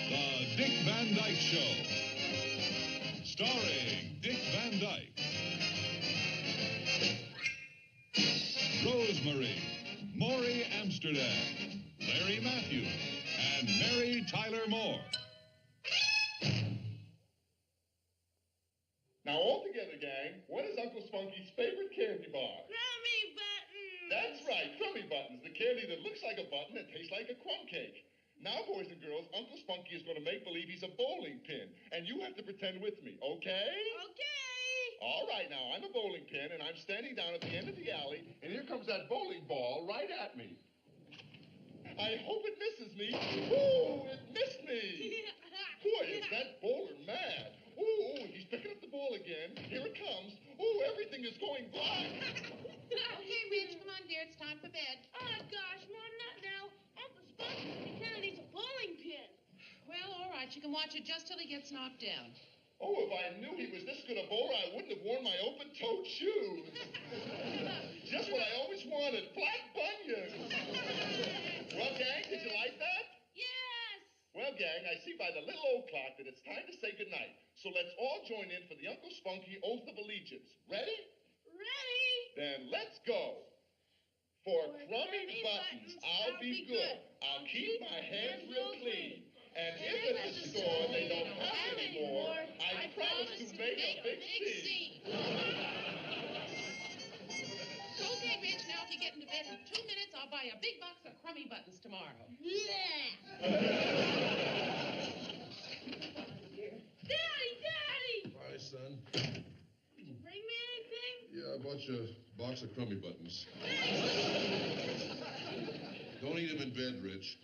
The Dick Van Dyke Show. Starring Dick Van Dyke. Rosemary, Maury Amsterdam, Larry Matthews, and Mary Tyler Moore. Now, all together, gang, what is Uncle Spunky's favorite candy bar? Crummy Buttons! That's right, Crummy Buttons, the candy that looks like a button and tastes like a crumb cake. Now, boys and girls, Uncle Spunky is going to make believe he's a bowling pin, and you have to pretend with me, okay? Okay! All right, now, I'm a bowling pin, and I'm standing down at the end of the alley, and here comes that bowling ball right at me. I hope it misses me. Ooh, it missed me. Boy, is that bowler mad. Ooh, he's picking up the ball again. Here it comes. Ooh, everything is going black. Okay, Rich, come on, dear. It's time for bed. Oh, gosh, Mom, not now. Uncle Spunky Kennedy's a bowling pin. Well, all right. You can watch it just till he gets knocked down. Oh, if I knew he was this good a bowler, I wouldn't have worn my open-toed shoes. Just what I always wanted, flat bunions. Well, gang, did you like that? Yes! Well, gang, I see by the little old clock that it's time to say goodnight. So let's all join in for the Uncle Spunky Oath of Allegiance. Ready? Ready? Then let's go. For crummy buttons, I'll be good. I'll keep my hands real clean. And if at the store they don't have any more, I promise to make a big scene. Okay, Rich, now if you get into bed in 2 minutes, I'll buy a big box of crummy buttons tomorrow. Yeah! Daddy! Hi, son. Did you bring me anything? Yeah, I bought you a box of crummy buttons. Don't eat them in bed, Rich.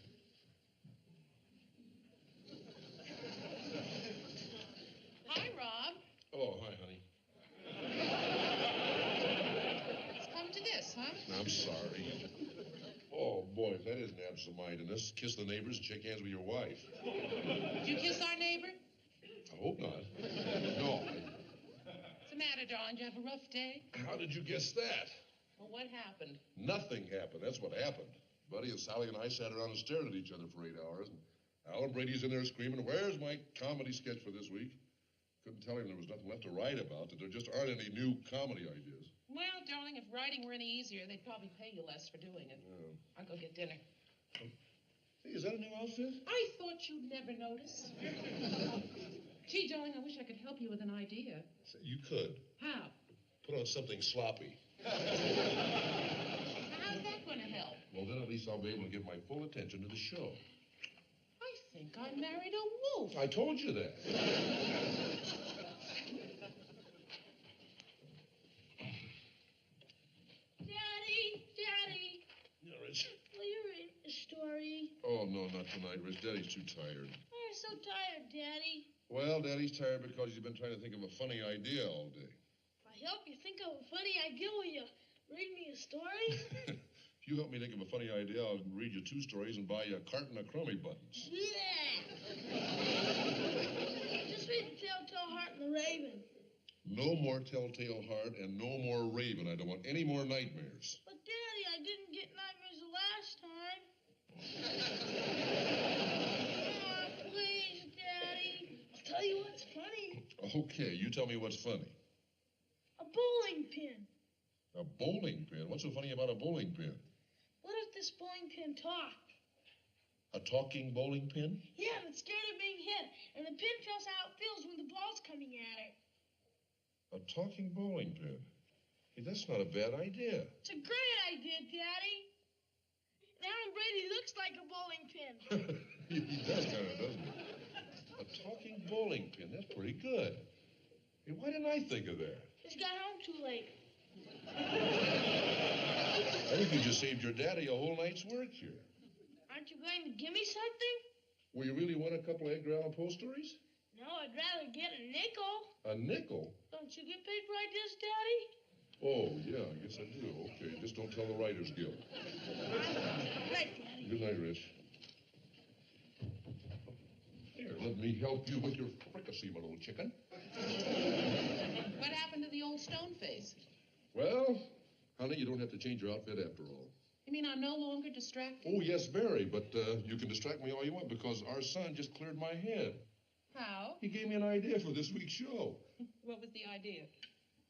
Hi, Rob. Oh, hi, honey. It's come to this, huh? I'm sorry. Oh, boy, if that isn't absent-mindedness, kiss the neighbors and shake hands with your wife. Did you kiss our neighbor? I hope not. No. What's the matter, darling? Did you have a rough day? How did you guess that? Well, what happened? Nothing happened. That's what happened. Buddy and Sally and I sat around and stared at each other for 8 hours, and Alan Brady's in there screaming, "Where's my comedy sketch for this week?" Couldn't tell him there was nothing left to write about, that there just aren't any new comedy ideas. Well, darling, if writing were any easier, they'd probably pay you less for doing it. Yeah. I'll go get dinner. Hey, is that a new outfit? I thought you'd never notice. Gee, darling, I wish I could help you with an idea. You could. How? Put on something sloppy. How's that going to help? Well, then at least I'll be able to give my full attention to the show. I think I married a wolf. I told you that. Daddy! Yeah, Rich. Will you read a story? Oh, no, not tonight, Rich. Daddy's too tired. I'm so tired, Daddy. Well, Daddy's tired because you've been trying to think of a funny idea all day. If I help you think of a funny idea, will you read me a story? If you help me think of a funny idea, I'll read you 2 stories and buy you a carton of crummy buttons. Yeah! Just read the Telltale Heart and the Raven. No more Telltale Heart and no more Raven. I don't want any more nightmares. But, Daddy, I didn't get nightmares the last time. Oh, please, Daddy. I'll tell you what's funny. Okay, you tell me what's funny. A bowling pin. A bowling pin? What's so funny about a bowling pin? What if this bowling pin talked? A talking bowling pin? Yeah, but it's scared of being hit, and the pin tells how it feels when the ball's coming at it. A talking bowling pin? Hey, that's not a bad idea. It's a great idea, Daddy. And Alan Brady looks like a bowling pin. He does kind of, doesn't he? A talking bowling pin. That's pretty good. Hey, why didn't I think of that? Just got home too late. I think you just saved your daddy a whole night's work here. Aren't you going to give me something? Well, you really want a couple of Edgar Allan Poe stories? No, I'd rather get a nickel. A nickel? Don't you get paid for ideas, Daddy? Oh, yeah, I guess I do. Okay, just don't tell the Writers Guild. Right, Daddy. Good night, Rich. Here, let me help you with your fricassee, my little chicken. What happened to the old stone face? Well, honey, you don't have to change your outfit after all. You mean I'm no longer distracted? Oh, yes, very. But you can distract me all you want because our son just cleared my head. How? He gave me an idea for this week's show. What was the idea?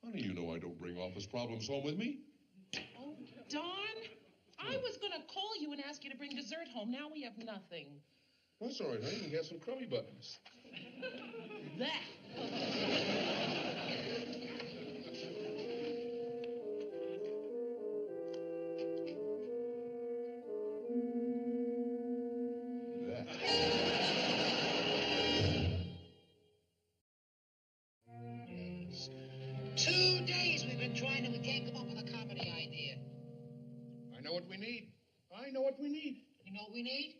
Honey, you know I don't bring office problems home with me. Oh, Don. I was going to call you and ask you to bring dessert home. Now we have nothing. That's all right, honey. We can have some crummy buttons. That. Yes. 2 days we've been trying and we can't come up with a comedy idea. I know what we need. I know what we need. You know what we need?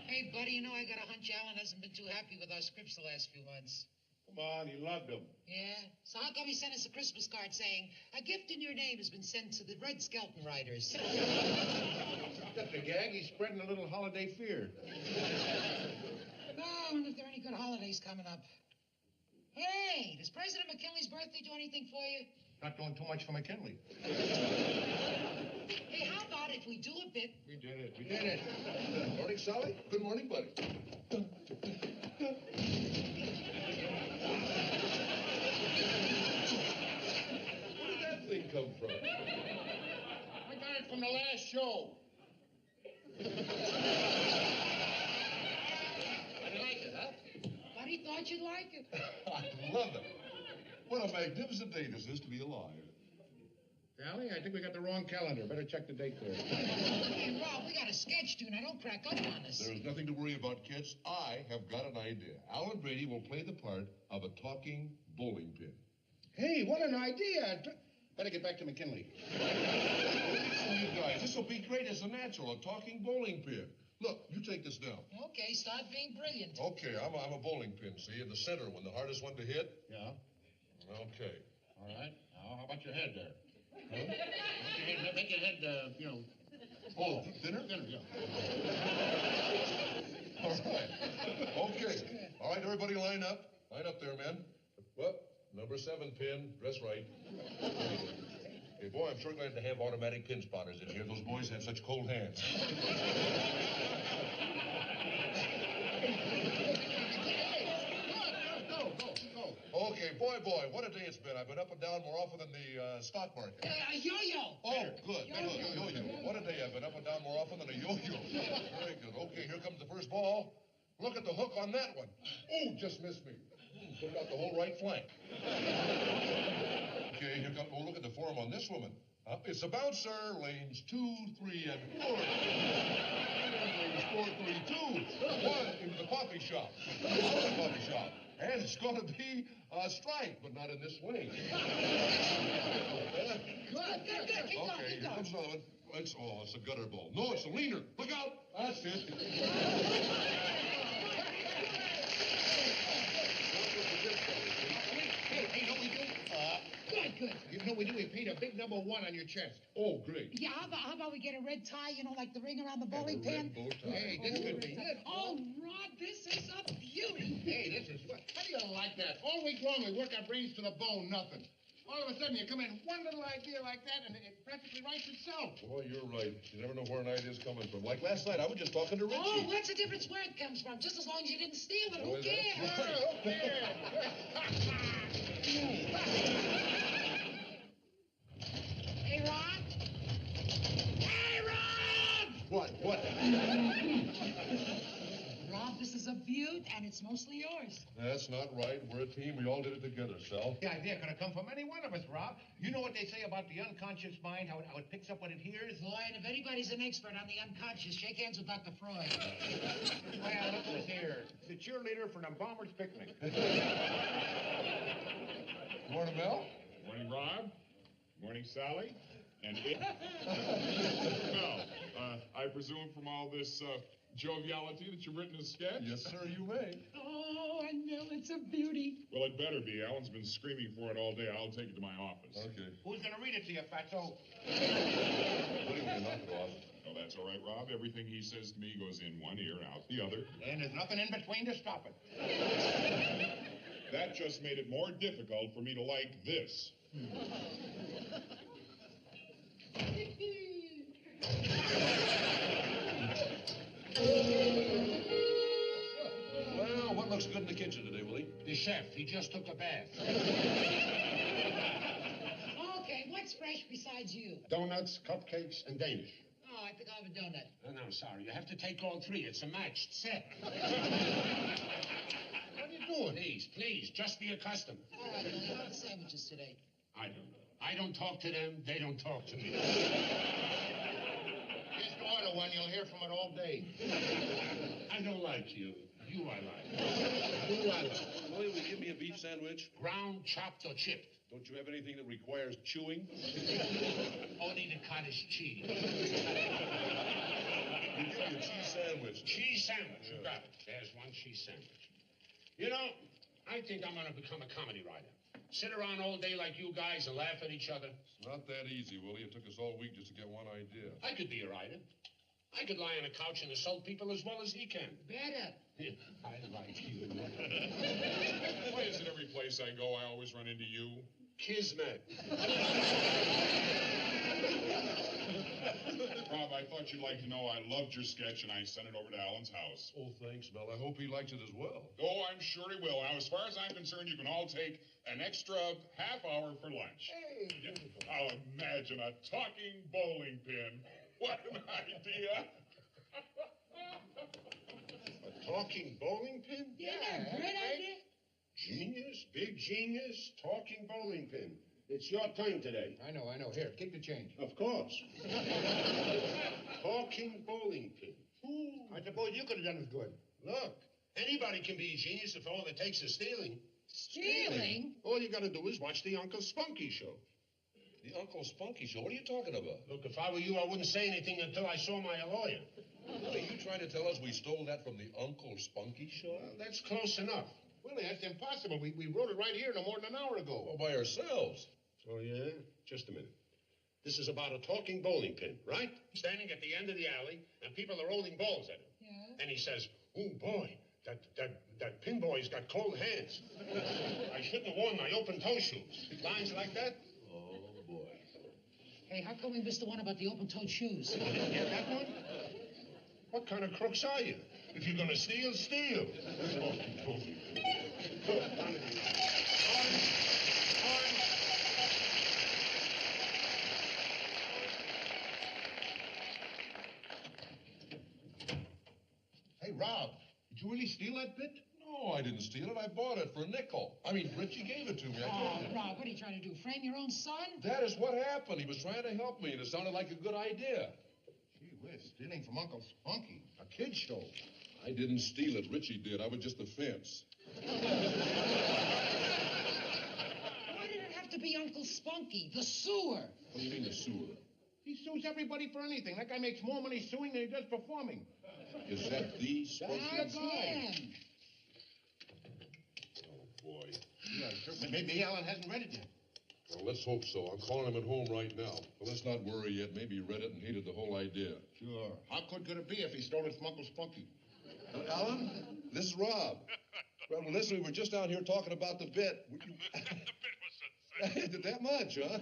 Hey, buddy, you know I got a hunch Alan hasn't been too happy with our scripts the last few months. Come on, he loved them. Yeah? So how come he sent us a Christmas card saying, a gift in your name has been sent to the Red Skelton writers? That's a gag. He's spreading a little holiday fear. No, I wonder if there are any good holidays coming up. Hey, does President McKinley's birthday do anything for you? Not doing too much for McKinley. Hey, how about if we do a bit? We did it. We did it. Good morning, Sally. Good morning, buddy. Where did that thing come from? I got it from the last show. I like it, huh? Buddy thought you'd like it. I love it. What a magnificent day this is to be alive. Sally, I think we got the wrong calendar. Better check the date there. Hey, Rob, we got a sketch due. Now, don't crack up on us. There is nothing to worry about, kids. I have got an idea. Alan Brady will play the part of a talking bowling pin. Hey, what an idea. Better get back to McKinley. Oh, you guys, this will be great as a natural, a talking bowling pin. Look, you take this down. Okay, start being brilliant. Okay, I'm a bowling pin, see, in the center one, the hardest one to hit. Yeah. Okay. All right. Now, how about your head there? Huh? Make your head, Oh, thinner? Thinner, yeah. All right. Okay. All right, everybody line up. Line up there, men. Well, number 7 pin, dress right. Hey, boy, I'm sure glad to have automatic pin spotters in here. Those boys have such cold hands. Go. Okay, boy, what a day it's been. I've been up and down more often than the stock market. Yo-yo. Oh, good. Yo-yo. What a day. I've been up and down more often than a yo-yo. Very good. Okay, here comes the first ball. Look at the hook on that one. Oh, just missed me. Took out the whole right flank. Okay, here comes... Oh, look at the form on this woman. It's a bouncer. Lanes 2, 3, and 4. Lanes 4, 3, 2. 1 into the coffee shop. And it's going to be a strike, but not in this swing. Good. Keep going. Okay, here comes another one. It's a gutter ball. No, it's a leaner. Look out. That's it. Hey, you know what we do? Good. You know what we do? We paint a big number 1 on your chest. Oh, great. Yeah, how about we get a red tie, like the ring around the bowling pin? Red bow tie. Hey, this could be it. Oh, Rod, this is a beauty. Hey, this is what? How do you like that? All week long we work our brains to the bone, nothing. All of a sudden you come in one little idea like that and it practically writes itself. Boy, you're right. You never know where an idea's coming from. Like last night, I was just talking to Richie. Oh, what's the difference where it comes from? Just as long as you didn't steal it, Oh, who is that cares? Hey, Rod? Hey, Rod! What? Rob, this is a beaut, and it's mostly yours. That's not right. We're a team. We all did it together, Sal. The idea could have come from any one of us, Rob. You know what they say about the unconscious mind, how it picks up what it hears? Boy, and if anybody's an expert on the unconscious, shake hands with Dr. Freud. Well, listen here. The cheerleader for the Bombers picnic. Morning, Mel. Morning, Rob. Morning, Sally. And it... Well, I presume from all this joviality that you've written a sketch? Yes, sir, you may. Oh, I know, it's a beauty. Well, it better be. Alan's been screaming for it all day. I'll take it to my office. Okay. Who's going to read it to you, fatso? What do you mean, knock it off? Oh, that's all right, Rob. Everything he says to me goes in one ear and out the other. And there's nothing in between to stop it. That just made it more difficult for me to like this. chef. He just took a bath. Okay, what's fresh besides you? Donuts, cupcakes, and Danish. Oh, I think I'll have a donut. No, sorry. You have to take all three. It's a matched set. What are you doing? Please, just be accustomed. All right, Billy, how are the sandwiches today? I don't know. I don't talk to them. They don't talk to me. Just order one. You'll hear from it all day. I don't like you. You I like. Who do I like? Willie, will you give me a beef sandwich? Ground, chopped, or chipped. Don't you have anything that requires chewing? Only the cottage cheese. We'll give you a cheese sandwich. Cheese sandwich. You got it. There's one cheese sandwich. You know, I think I'm going to become a comedy writer. Sit around all day like you guys and laugh at each other. It's not that easy, Willie. It took us all week just to get one idea. I could be a writer. I could lie on a couch and insult people as well as he can. Better. I like you. Why is it every place I go, I always run into you? Kismet. Rob, I thought you'd like to know I loved your sketch and I sent it over to Alan's house. Oh, thanks, Mel. I hope he liked it as well. Oh, I'm sure he will. Now, as far as I'm concerned, you can all take an extra half hour for lunch. Hey, Yeah. I'll imagine a talking bowling pin. What an idea. a talking bowling pin? Isn't that a great idea? Genius, big genius, talking bowling pin. It's your turn today. I know. Here, keep the change. Of course. Talking bowling pin. I suppose you could have done as good. Look, Anybody can be a genius if all it takes is stealing. Stealing? all you got to do is watch the Uncle Spunky show. The Uncle Spunky show? What are you talking about? Look, if I were you, I wouldn't say anything until I saw my lawyer. Are you trying to tell us we stole that from the Uncle Spunky show? Well, that's close enough. Willie, that's impossible. We wrote it right here no more than an hour ago. All by ourselves. Oh, yeah? Just a minute. This is about a talking bowling pin, right? Standing at the end of the alley, and people are rolling balls at him. Yeah. And he says, "Oh, boy, that pin boy's got cold hands. I shouldn't have worn my open-toe shoes." Lines like that. Oh, boy. Hey, how come we missed the one about the open-toed shoes? Yeah, that one? What kind of crooks are you? If you're going to steal, steal. Hey, Rob, did you really steal that bit? No, I didn't steal it. I bought it for a nickel. I mean, Richie gave it to me. Oh, Rob, what are you trying to do? Frame your own son? That is what happened. He was trying to help me, and it sounded like a good idea. Gee whiz, stealing from Uncle Spunky, a kid's show. I didn't steal it. Richie did. I was just the fence. Why did it have to be Uncle Spunky, the sewer? What do you mean, the sewer? He sues everybody for anything. That guy makes more money suing than he does performing. Is that the Spunky? That's him. Oh, boy. Yeah, sure. Maybe Alan hasn't read it yet. Well, let's hope so. I'm calling him at home right now. But let's not worry yet. Maybe he read it and hated the whole idea. Sure. How could it be if he stole it from Uncle Spunky? Alan, this is Rob. Well, listen, we were just out here talking about the bit. The bit was sensational. That much, huh?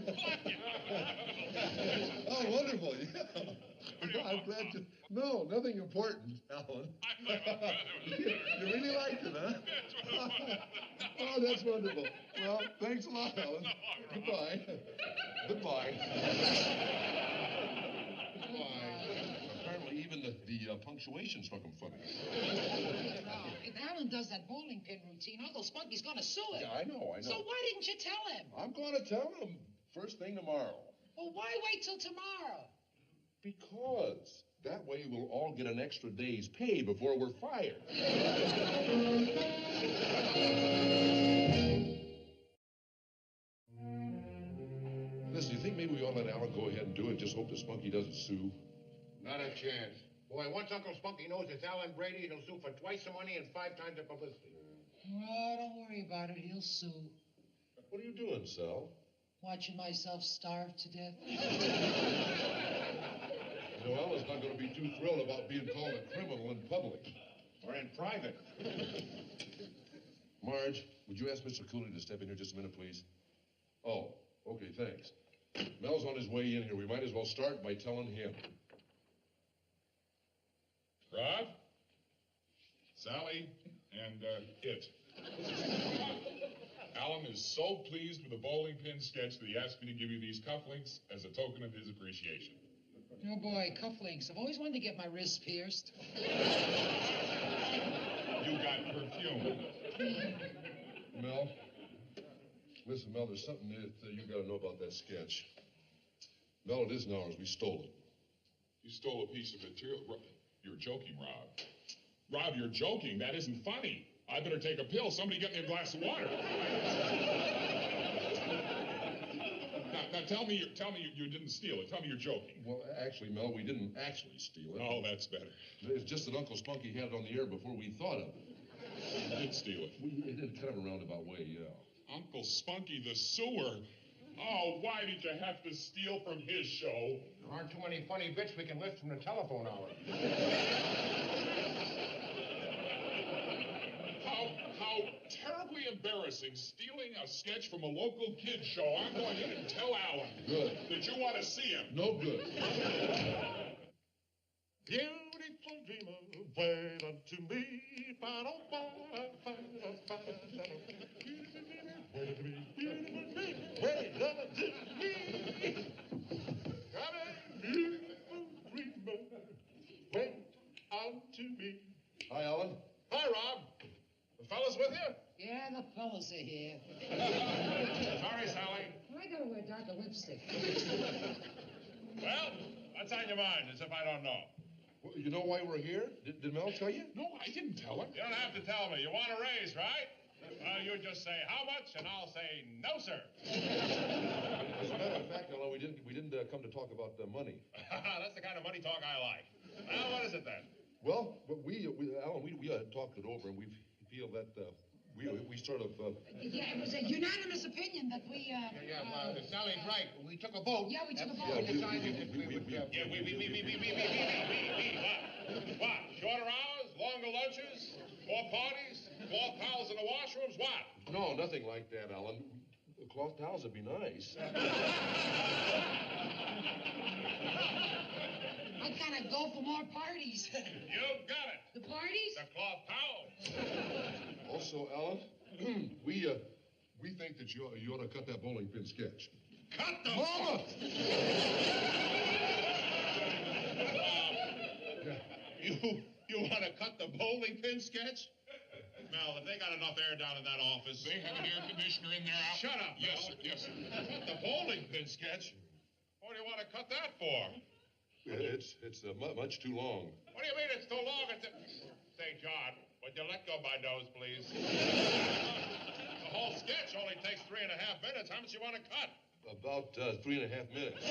Oh, wonderful. Yeah. I'm glad to... No, nothing important, Alan. You really liked it, huh? Oh, that's wonderful. Well, thanks a lot, Alan. Goodbye. Goodbye. Apparently, even the punctuation struck him funny. If Alan does that bowling pin routine, Uncle Spunky's gonna sue him. Yeah, I know. So why didn't you tell him? I'm going to tell him first thing tomorrow. Well, why wait till tomorrow? Because that way we'll all get an extra day's pay before we're fired. Listen, you think maybe we ought to let Alan go ahead and do it? Just hope the Spunky doesn't sue. Not a chance. Boy, once Uncle Spunky knows it's Alan Brady, he'll sue for twice the money and 5 times the publicity. Oh, don't worry about it. He'll sue. What are you doing, Sal? Watching myself starve to death. You know, Alan's not going to be too thrilled about being called a criminal in public. Or in private. Marge, would you ask Mr. Cooley to step in here just a minute, please? Oh, okay, thanks. Mel's on his way in here. We might as well start by telling him. Rob, Sally, and it. Alan is so pleased with the bowling pin sketch that he asked me to give you these cufflinks as a token of his appreciation. Oh, boy, cufflinks. I've always wanted to get my wrists pierced. You got perfume. Mel, listen, Mel, there's something that you got to know about that sketch. Mel, it isn't ours. We stole it. You stole a piece of material. You're joking, Rob. Rob, you're joking. That isn't funny. I better take a pill. Somebody get me a glass of water. Now tell me you didn't steal it. Tell me you're joking. Well, actually, Mel, we didn't actually steal it. Oh, that's better. It's just that Uncle Spunky had it on the air before we thought of it. You did steal it. We did it kind of a roundabout way, yeah. Uncle Spunky the sewer. Oh, why did you have to steal from his show? There aren't too many funny bits we can lift from the telephone hour. How terribly embarrassing, stealing a sketch from a local kid's show. I'm going in and tell Alan. Good. That you want to see him. No good. Beautiful dreamer, wait unto me. Wait unto me. Come in, beautiful dreamer, wait unto me. Hi, Alan. Hi, Rob. The fellas with you? Yeah, the fellas are here. Sorry, Sally. I gotta wear darker lipstick. Well, what's on your mind, as if I don't know? Well, you know why we're here? Did Mel tell you? No, I didn't tell him. You don't have to tell me. You want a raise, right? Well, you just say how much, and I'll say no, sir. As a matter of fact, Alan, we didn't come to talk about the money. That's the kind of money talk I like. Well, what is it then? Well, Alan, we talked it over, and we feel that we sort of. Yeah, it was a unanimous opinion that we, Sally's right. We took a vote. Yeah, we took a Yeah, vote. We decided that we would... Yeah, what? Shorter hours, longer lunches, more parties, more towels in the washrooms, what? No, nothing like that, Alan. The cloth towels would be nice. I gotta go for more parties. You got it. The parties? The cloth towels. Also, Alan, we think that you ought to cut that bowling pin sketch. Cut the... Mama! You want to cut the bowling pin sketch? Mel, if they got enough air down in that office... They have an air conditioner in there. Shut up, Yes, Mel. sir. Yes, sir. Cut the bowling pin sketch? What do you want to cut that for? Yeah, it's much too long. What do you mean it's too long? Say, John, would you let go of my nose, please? The whole sketch only takes 3.5 minutes. How much you want to cut? About 3.5 minutes.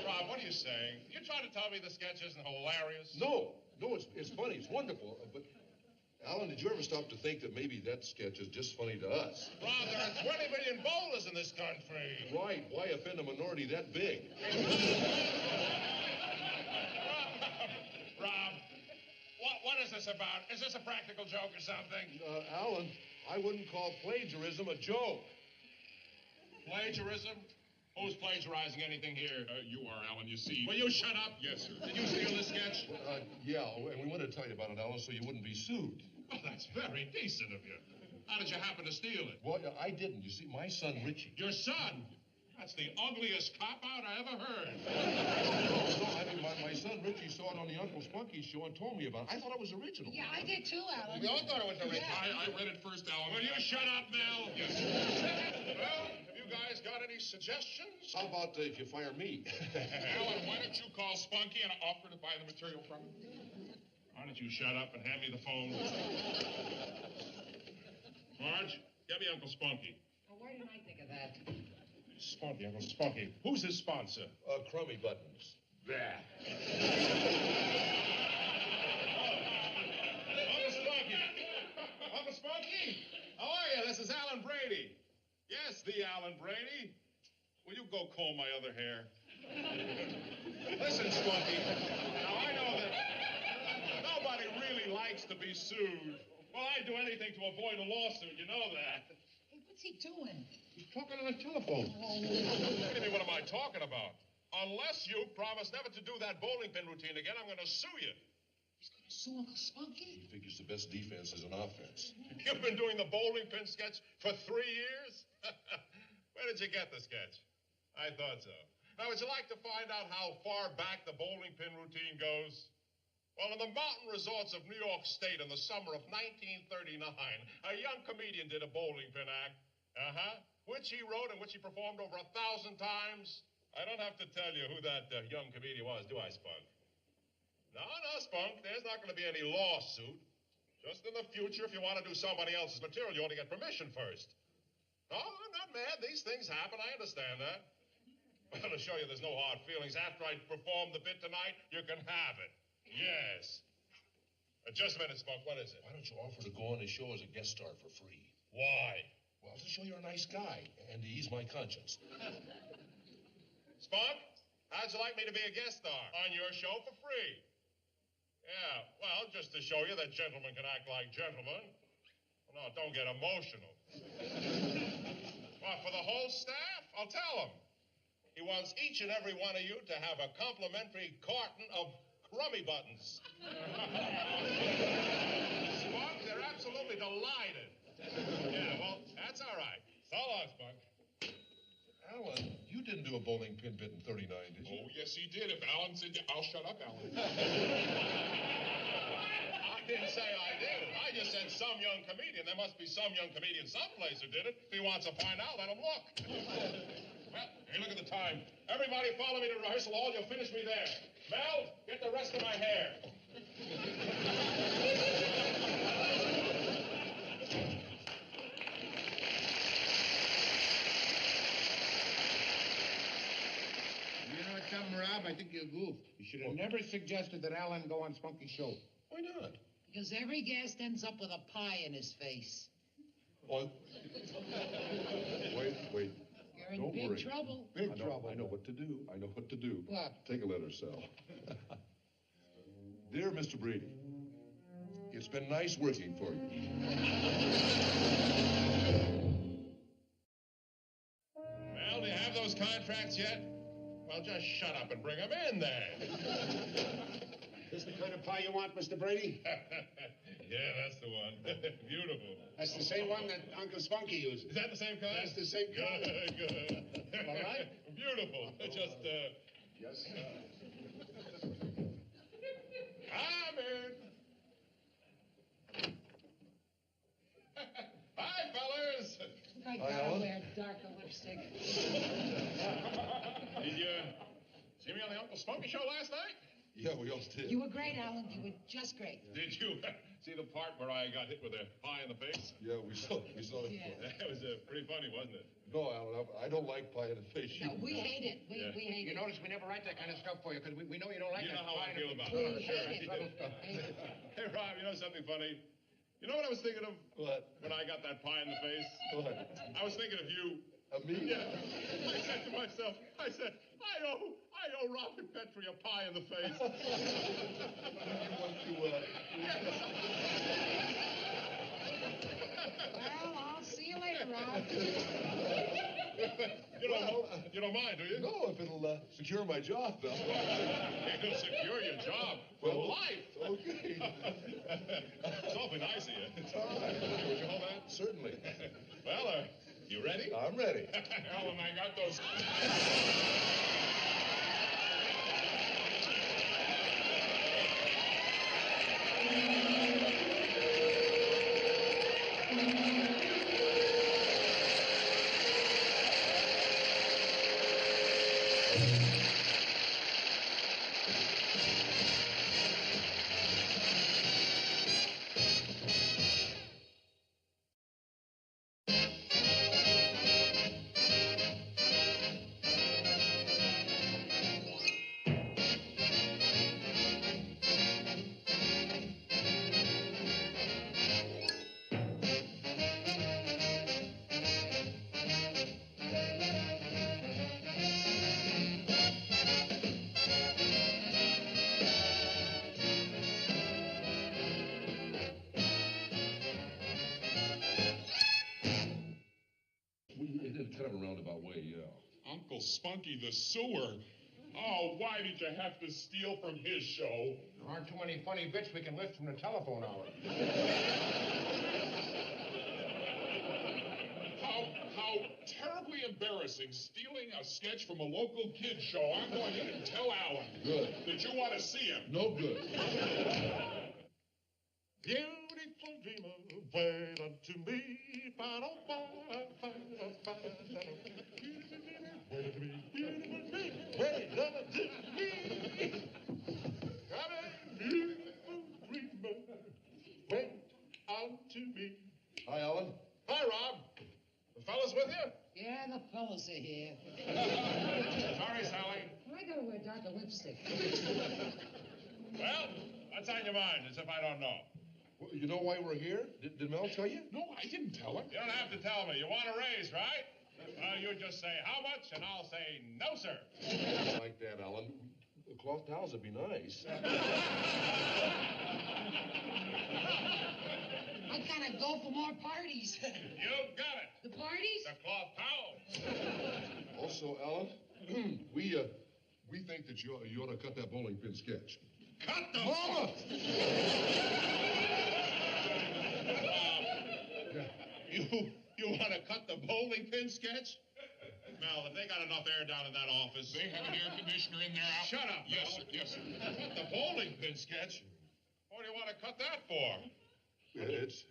Rob, what are you saying? You trying to tell me the sketch isn't hilarious? No, it's funny. It's wonderful. But, Alan, did you ever stop to think that maybe that sketch is just funny to us? Rob, there are 20 million bowlers in this country. Right. Why offend a minority that big? Rob, what is this about? Is this a practical joke or something? Alan, I wouldn't call plagiarism a joke. Plagiarism? Who's plagiarizing anything here? You are, Alan. You see. Will you shut up? Yes, sir. Did you steal this sketch? Yeah, and we wanted to tell you about it, Alan, so you wouldn't be sued. Well, that's very decent of you. How did you happen to steal it? Well, I didn't. You see, my son, Richie. Your son? That's the ugliest cop-out I ever heard. No, I mean, my son, Richie, saw it on the Uncle Spunky show and told me about it. I thought it was original. Yeah, I did too, Alan. We all thought it was original. I read it first, Alan. Will you shut up, Mel? Yes, sir. Well, have you guys got any suggestions? How about if you fire me? Alan, why don't you call Spunky and offer to buy the material from him? Why don't you shut up and hand me the phone? Marge, get me Uncle Spunky. Oh, why didn't I think of that? Spunky, Uncle Spunky. Who's his sponsor? Crummy Buttons. There. Uncle Spunky. Uncle Spunky. How are you? This is Alan Brady. Yes, the Alan Brady. Will you go comb my other hair? Listen, Spunky. Now, I know that nobody really likes to be sued. Well, I'd do anything to avoid a lawsuit. You know that. Hey, what's he doing? He's talking on the telephone. What do you mean, what am I talking about? Unless you promise never to do that bowling pin routine again, I'm going to sue you. He's going to Sue Uncle Spunky? He figures the best defense is an offense. You've been doing the bowling pin sketch for 3 years? Where did you get the sketch? I thought so. Now, would you like to find out how far back the bowling pin routine goes? Well, in the mountain resorts of New York State in the summer of 1939, a young comedian did a bowling pin act. Which he wrote and which he performed over 1,000 times. I don't have to tell you who that young comedian was, do I, Spunk? No, Spunk. There's not going to be any lawsuit. Just in the future, if you want to do somebody else's material, you ought to get permission first. No, I'm not mad. These things happen. I understand that. Well, to show you there's no hard feelings, after I perform the bit tonight, you can have it. Yes. Just a minute, Spunk. What is it? Why don't you offer to go on his show as a guest star for free? Why? Well, to show you're a nice guy and to ease my conscience. Spunk, how'd you like me to be a guest star on your show for free? Yeah, well, just to show you that gentlemen can act like gentlemen. Well, no, don't get emotional. What, for the whole staff? I'll tell him. He wants each and every one of you to have a complimentary carton of crummy buttons. Spunk, they're absolutely delighted. Yeah, well, that's all right. So long, Spunk. Alan, you didn't do a bowling pin bit in 39, did you? Oh, yes, he did. If Alan said, I'll shut up, Alan. I didn't say I did. I just said some young comedian. There must be some young comedian someplace who did it. If he wants to find out, let him look. Well, hey, look at the time. Everybody follow me to rehearsal hall. You'll finish me there. Mel, get the rest of my hair. You know something, Rob? I think you're goofed. You should have never suggested that Alan go on Spunky's show. Why not? Because every guest ends up with a pie in his face. Well, wait. You're in Don't big worry. trouble. Big trouble. I know what to do. What? Take a letter, Sal. Dear Mr. Brady, it's been nice working for you. Well, do you have those contracts yet? Well, just shut up and bring them in there. This the kind of pie you want, Mr. Brady? Yeah, that's the one. Beautiful. That's the same one that Uncle Spunky uses. Is that the same kind? That's the same kind. Good. All right? Beautiful. Just, Yes, sir. Come in. Hi, fellas. I Hi, gotta Alan. wear darker lipstick. Did you see me on the Uncle Spunky show last night? Yeah, we all did. You were great, Alan. You were just great. Did you see the part where I got hit with a pie in the face? Yeah, we saw that. Yeah. That was pretty funny, wasn't it? No, Alan, I don't like pie in the face. No, we hate it. We hate You it. notice we never write that kind of stuff for you because we know you don't like You that. know how I pie. feel about We it. hate it. Hate it. Hey, Rob, you know something funny? You know what I was thinking of What? when I got that pie in the face? What? I was thinking of you. Of me? Yeah. I said to myself, I owe Robert Petrie a pie in the face. You want to, Well, I'll see you later, Rob. You don't mind, do you? No, if it'll secure my job, though. It'll secure your job for life. Okay. It's awfully nice of you. It's all right. Would you hold that? Certainly. Well, you ready? I'm ready. Alan, I got those. In kind of a roundabout way, yeah. Uncle Spunky the sewer. Oh, why did you have to steal from his show? There aren't too many funny bits we can lift from the telephone hour. How terribly embarrassing, stealing a sketch from a local kid show. I'm going in and tell Alan. Good. That you want to see him. No good. Beautiful dreamer, wait unto me. Wait unto me. Come in, beautiful dreamer, wait unto me. Hi, Alan. Hi, Rob. The fellas with you? Yeah, the fellas are here. Sorry, Sally. I gotta wear darker lipstick. Well, what's on your mind, as if I don't know? Well, you know why we're here? Did Mel tell you? No, I didn't tell him. You don't have to tell me. You want a raise, right? Well, you just say how much, and I'll say no, sir. Like that, Alan. Cloth towels would be nice. I gotta go for more parties. You got it. The parties? The cloth towels. Also, Alan, we think that you ought to cut that bowling pin sketch. Cut the Mama! You want to cut the bowling pin sketch? Mel, if they got enough air down in that office. They have an air conditioner in there. Shut up, Mel. Yes, sir. Yes, sir. Cut the bowling pin sketch? What do you want to cut that for? It's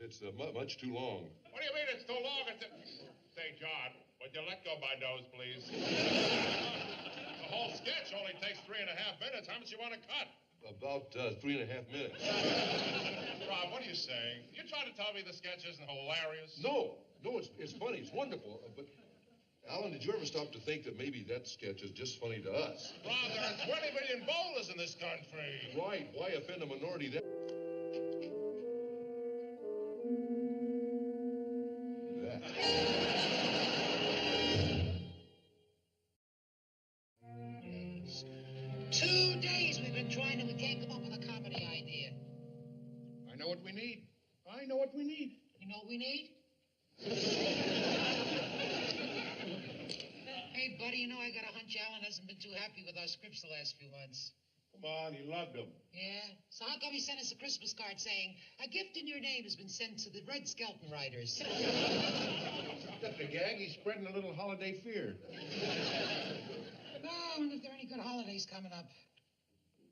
much too long. What do you mean it's too long? Say, John, would you let go my nose, please? The whole sketch only takes 3.5 minutes. How much you want to cut? About 3.5 minutes. Rob, what are you saying? You trying to tell me the sketch isn't hilarious? No, it's funny. It's wonderful. But, Alan, did you ever stop to think that maybe that sketch is just funny to us? Rob, there are 20 million bowlers in this country. Right. Why offend a minority that... We've been trying and we can't come up with a comedy idea. I know what we need. I know what we need. You know what we need? Hey, buddy, you know I got a hunch Alan hasn't been too happy with our scripts the last few months. Come on, he loved them. Yeah? So how come he sent us a Christmas card saying, a gift in your name has been sent to the Red Skelton Riders? Got the gag, he's spreading a little holiday fear. No, I wonder if there are any good holidays coming up.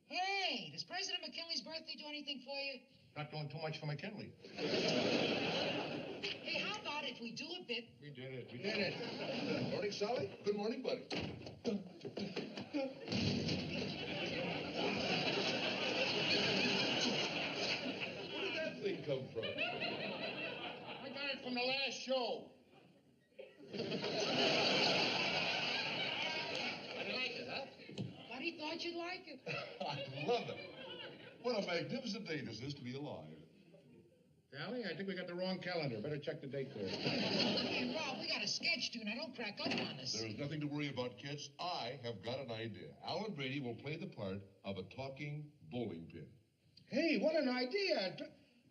Hey, does President McKinley's birthday do anything for you? Not doing too much for McKinley. Hey, how about if we do a bit? We did it. We did it. Morning, Sally. Good morning, buddy. Where did that thing come from? I got it from the last show. I like it, huh? Buddy thought you'd like it. I love it. What a magnificent day this is to be alive. Sally, I think we got the wrong calendar. Better check the date there. Hey, Rob, we got a sketch due. Now, don't crack up on us. There is nothing to worry about, kids. I have got an idea. Alan Brady will play the part of a talking bowling pin. Hey, what an idea.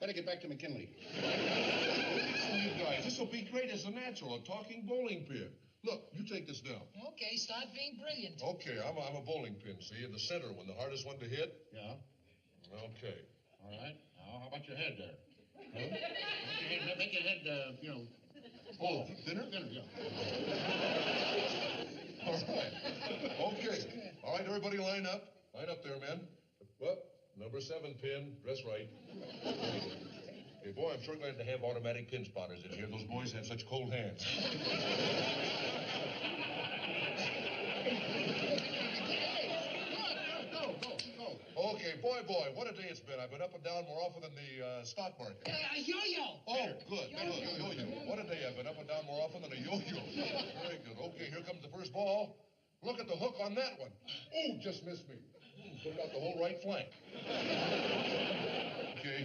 Better get back to McKinley. Listen, you guys, this will be great as a natural, a talking bowling pin. Look, you take this now. Okay, start being brilliant. Okay, I'm a bowling pin, see, in the center one, the hardest one to hit. Yeah. Okay. All right. Now, how about your head there? Huh? Make your head, Oh, thinner? Thinner, yeah. All right. Okay. All right, everybody line up. Line up there, men. Well, number 7 pin, dress right. Hey, boy, I'm sure glad to have automatic pin spotters in here. Those boys have such cold hands. Okay, boy, what a day it's been. I've been up and down more often than the stock market. A yo-yo. Oh, good. Yo-yo. What a day. I've been up and down more often than a yo-yo. Very good. Okay, here comes the first ball. Look at the hook on that one. Oh, just missed me. Took out the whole right flank.